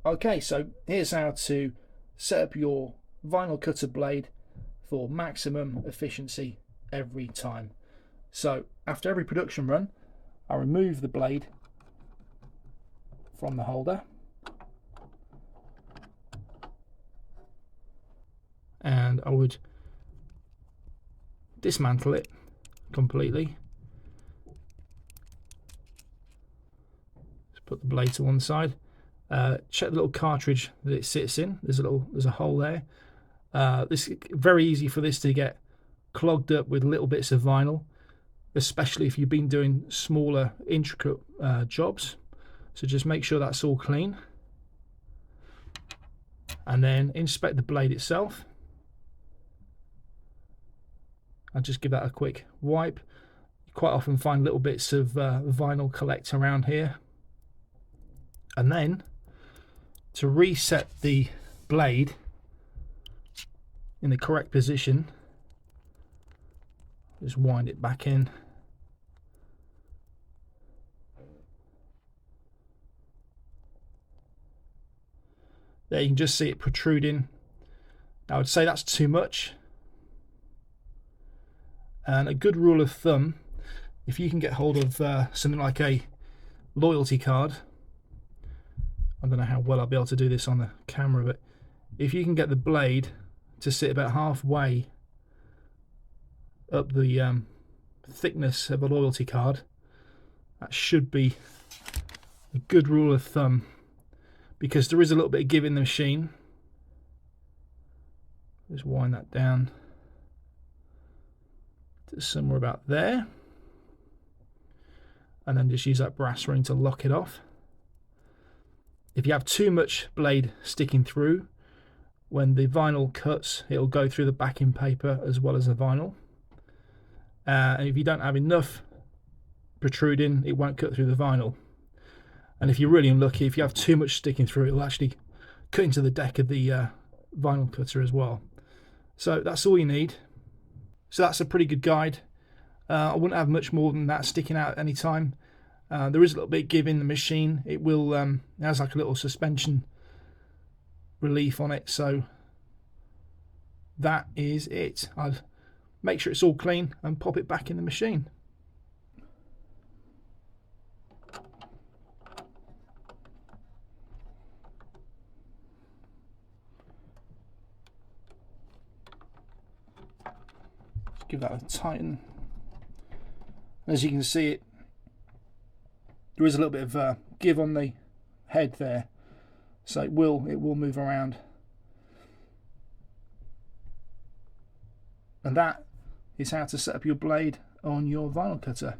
Okay, so here's how to set up your vinyl cutter blade for maximum efficiency every time. So after every production run, I remove the blade from the holder and I would dismantle it completely. Just put the blade to one side. Check the little cartridge that it sits in. There's a hole there. This very easy for this to get clogged up with little bits of vinyl, especially if you've been doing smaller, intricate jobs. So just make sure that's all clean, and then inspect the blade itself. And just give that a quick wipe. You quite often find little bits of vinyl collect around here. And then to reset the blade in the correct position, just wind it back in. There you can just see it protruding. I would say that's too much. And a good rule of thumb, if you can get hold of something like a loyalty card, I don't know how well I'll be able to do this on the camera, but if you can get the blade to sit about halfway up the thickness of a loyalty card, that should be a good rule of thumb, because there is a little bit of give in the machine. Just wind that down to somewhere about there, and then just use that brass ring to lock it off. If you have too much blade sticking through, when the vinyl cuts, it'll go through the backing paper as well as the vinyl. And if you don't have enough protruding, it won't cut through the vinyl. And if you're really unlucky, if you have too much sticking through, it'll actually cut into the deck of the vinyl cutter as well. So that's all you need. So that's a pretty good guide. I wouldn't have much more than that sticking out at any time. There is a little bit of give in the machine. It will it has like a little suspension relief on it. So that is it. I'll make sure it's all clean and pop it back in the machine. Give that a tighten. As you can see, there is a little bit of give on the head there, so it will move around. And that is how to set up your blade on your vinyl cutter.